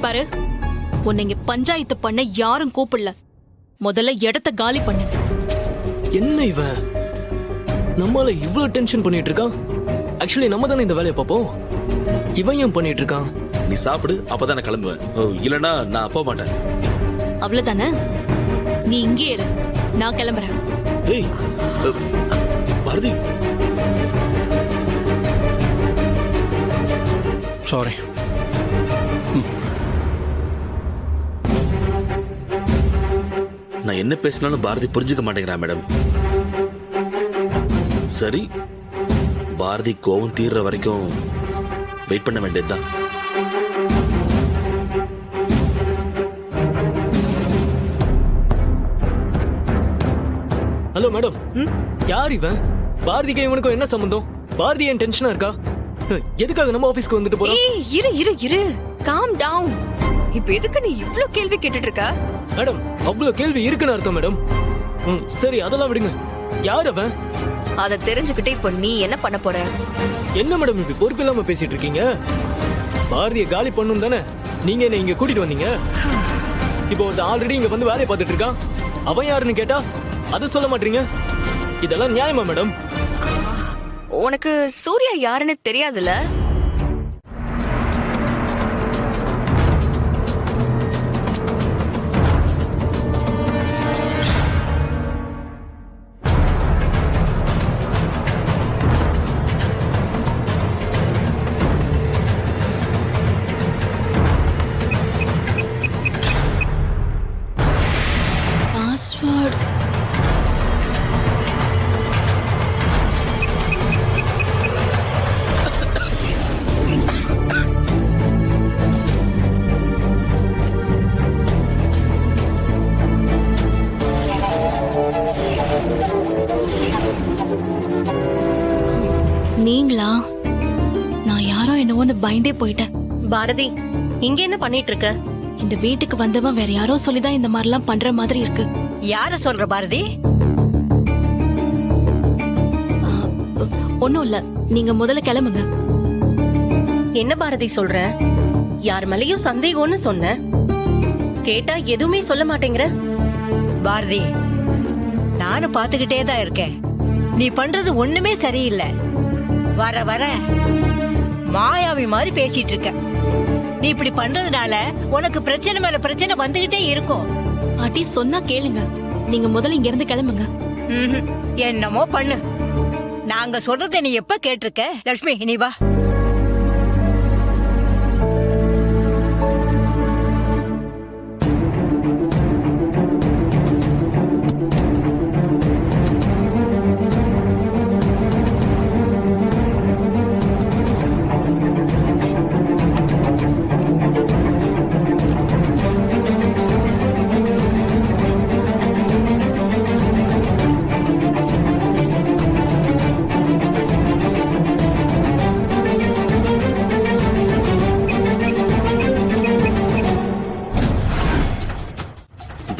பாரு, உன்னை இங்க பஞ்சாயத்து பண்ண யாரும் கூப்பிடல. முதல்ல இடத்த காலி பண்ணு. என்ன இவன் நம்மள இவ்வளவு டென்ஷன் பண்ணிட்டு இருக்கான்? ஆக்சுவலி நம்ம தானே இந்த வேலையை பார்ப்போம். இவன் ஏன் பண்ணிட்டு இருக்கான்? நீ சாப்பிடு, அப்பதான் நான் கிளம்புவேன். இல்லனா நான் போக மாட்டேன். அவ்வளவுதானே? நீ இங்கே இரு, நான் கிளம்புறேன். ஏய் பாரதி, சாரி. நான் என்ன பேசினாலும் பாரதி புரிஞ்சுக்க மாட்டேங்கிறா மேடம். சரி, பாரதி கோவம் தீர்ற வரைக்கும் வெயிட் பண்ண வேண்டியதுதான். ஹலோ மேடம், யார் இவன்? பாரதிக்கு இவனுக்கும் என்ன சம்பந்தம்? பாரதி ஏன் டென்ஷனா இருக்கா? எதுக்காக நம்ம ஆபீஸ்க்கு வந்துட்டு போறோம்? ஏய் இரு இரு இரு, காம் டவுன். இப்போ எதுக்கு நீ இவ்ளோ கேள்வி கேட்டுட்டு இருக்க? மேடம், அவ்வளவு கேள்வி இருக்குன்னு அர்த்தம் மேடம். சரி, அதெல்லாம் விடுங்க. யார் அவன்? அத தெரிஞ்சுக்கிட்டு இப்போ நீ என்ன பண்ண போற? என்ன மேடம் இப்படி பொறுப்பு இல்லாம பேசிட்டு இருக்கீங்க? பாரதிய காலி பண்ணும் தானே நீங்க என்ன இங்க கூட்டிட்டு வந்தீங்க. இப்போ ஆல்ரெடி இங்க வந்து வேலையை பார்த்துட்டு இருக்கான். அவன் யாருன்னு கேட்டா அத சொல்ல மாட்டீங்க. இதெல்லாம் நியாயமா மேடம்? உனக்கு சூர்யா யாருன்னு தெரியாதுல? பாஸ்வேர்ட் நீங்களா? நான் யாரோ என்னவோன்னு பயந்தே போயிட்டேன். பாரதி, இங்க என்ன பண்ணிட்டு இருக்க? இந்த வீட்டுக்கு வந்தவன் வேற யாரோ சொல்லிதான் இந்த மாதிரிலாம் பண்ற மாதிரி இருக்கு. யார சொல்ற பாரதி? ஒண்ணும் இல்ல, நீங்க முதல்ல கிளம்புங்க. என்ன பாரதி சொல்ற? யார் மேலயும் சந்தேகம்னு சொன்ன, கேட்டா எதுவுமே சொல்ல மாட்டேங்கிற. பாரதி, நானும் பாத்துக்கிட்டே தான் இருக்கேன். நீ பண்றது ஒண்ணுமே சரியில்லை. வர வர மாயாவி மாதிரி பேசிட்டு இருக்க. நீ இப்படி பண்றதுனால உனக்கு பிரச்சனை மேல பிரச்சனை வந்துகிட்டே இருக்கும். பாட்டி சொன்னா கேளுங்க. நீங்க முதல்ல இங்க இருந்து கிளம்புங்க. என்னமோ பண்ணு. நாங்க சொல்றதை நீ எப்ப கேட்டிருக்க? லட்சுமி, நீ வா.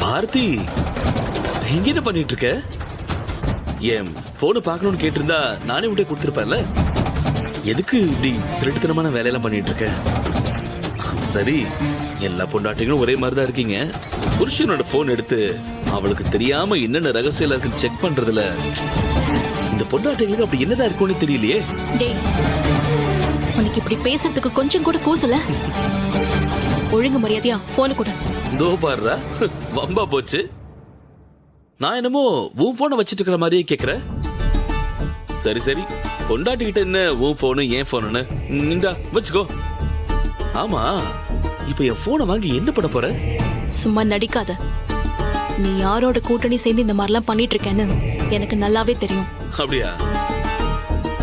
பாரதி, இங்க என்ன பண்ணிட்டு இருக்க? ஏன் போன பாக்கணும்னு கேட்டிருந்தா நானே விட்டே கொடுத்திருப்பேன்ல. எதுக்கு இப்படி திருட்டுத்தனமான வேலையெல்லாம் பண்ணிட்டு இருக்க? சரி, எல்லா பொண்டாட்டிகளும் ஒரே மாதிரிதான் இருக்கீங்க. புருஷனோட போன் எடுத்து அவளுக்கு தெரியாம என்னென்ன ரகசியம் இருக்குன்னு செக் பண்றதுல இந்த பொண்டாட்டிகளுக்கு அப்படி என்னதான் இருக்கும்னு தெரியலையே. டேய், உனக்கு இப்படி பேசுறதுக்கு கொஞ்சம் கூட கூசல? ஒழுங்கு மரியாதையா போன கூட. தோ பாருடா, வம்பா போச்சு. நான் என்னமோ உன் போனை வச்சிட்டு இருக்கிற மாதிரியே கேக்குற. சரி சரி, பொண்டாட்டிக்கிட்ட என்ன உன் போனு ஏன் போனு? இந்தா வச்சுக்கோ. ஆமா, இப்ப என் போனை வாங்கி என்ன பண்ண போற? சும்மா நடிக்காத. நீ யாரோட கூட்டணி சேர்ந்து இந்த மாதிரிலாம் பண்ணிட்டு இருக்கேன்னு எனக்கு நல்லாவே தெரியும். அப்படியா?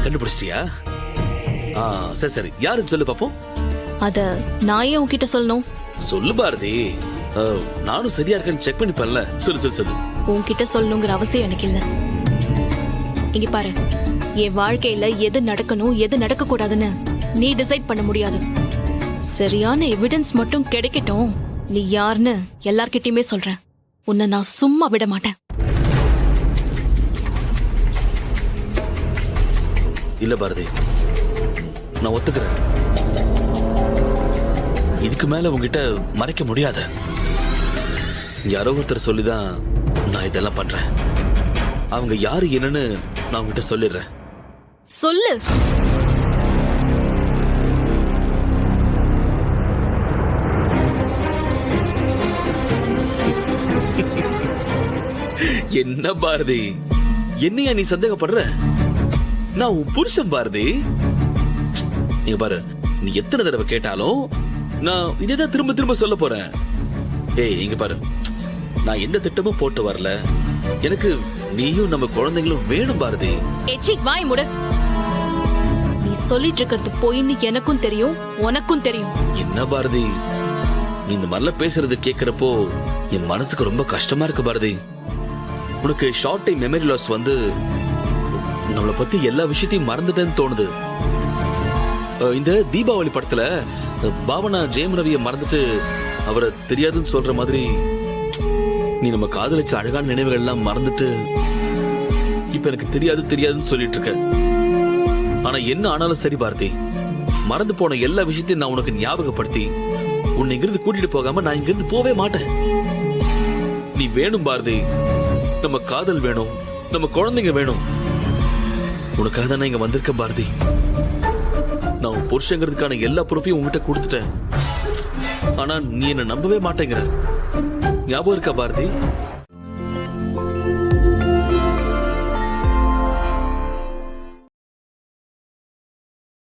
கண்டுபிடிச்சிட்டியா? சரி சரி, யாருன்னு சொல்லு பாப்போம். அத நான் ஏன் உன்கிட்ட சொல்லணும்? சொல்லு பாரதி, நானும் சரியா இருக்கேன்னு செக் பண்ணிப்பேன்ல. சொல்லு சொல்லு சொல்லு. உன்கிட்ட சொல்லணுங்கிற அவசியம் எனக்கு இல்ல. இங்க பாரு, என் வாழ்க்கையில எது நடக்கணும் எது நடக்க கூடாதுன்னு நீ டிசைட் பண்ண முடியாது. சரியான எவிடன்ஸ் மட்டும் கிடைக்கட்டும். நீ யாருன்னு எல்லார்கிட்டயுமே சொல்றேன். உன்னை நான் சும்மா விட மாட்டேன். இல்ல பாரதி, நான் ஒத்துக்கிறேன். இதுக்கு மேல உங்ககிட்ட மறைக்க முடியாது. யாரோ ஒருத்தர் சொல்லிதான் நான் இதெல்லாம் பண்றேன். அவங்க யாரு என்னன்னு நான் உங்ககிட்ட சொல்லிடுறேன். சொல்லு. என்ன பாரதி, என்னையா நீ சந்தேகப்படுற? நான் உன் புருஷன் பாரதி. நீங்க பாரு, நீ எத்தனை தடவை கேட்டாலும் நான் இதேதான் திரும்ப திரும்ப சொல்ல போறேன். ஏய் இங்க பாரு, நான் எந்த திட்டமும் போட்டு வரல. எனக்கு நீயும் நம்ம குழந்தைங்களும் வேணும் பாரதி. எச்சி வாய் முடு. நீ சொல்லிட்டு இருக்கிறது போயின்னு எனக்கும் தெரியும், உனக்கும் தெரியும். என்ன பாரதி, நீ இந்த மாதிரிலாம் பேசுறது கேக்குறப்போ என் மனசுக்கு ரொம்ப கஷ்டமா இருக்கு பாரதி. உனக்கு ஷார்ட் டைம் மெமரி லாஸ் வந்து நம்மளை பத்தி எல்லா விஷயத்தையும் மறந்துட்டேன்னு தோணுது. இந்த தீபாவளி படத்துல பாவனா ஜெயம் ரவியை மறந்துட்டு அவரை தெரியாதுன்னு சொல்ற மாதிரி நீ நம்ம காதலிச்ச அழகான நினைவுகள் எல்லாம் மறந்துட்டு இப்ப எனக்கு தெரியாதுன்னு சொல்லிட்டு இருக்க. ஆனா என்ன ஆனாலும் சரி பாரதி, மறந்து போன எல்லா விஷயத்தையும் நான் உனக்கு ஞாபகப்படுத்தி உன்னை இங்கிருந்து கூட்டிட்டு போகாம நான் இங்கிருந்து போவே மாட்டேன். நீ வேணும் பாரதி, நம்ம காதல் வேணும், நம்ம குழந்தைங்க வேணும். உனக்காக தான் நான் இங்க வந்திருக்கேன் பாரதி. நான் உன் புருஷங்கிறதுக்கான எல்லா ப்ரூஃபையும் உங்ககிட்ட கொடுத்துட்டேன். ஆனா நீ என்ன நம்பவே மாட்டேங்கிற. ஞாபகம் இருக்கா பாரதி?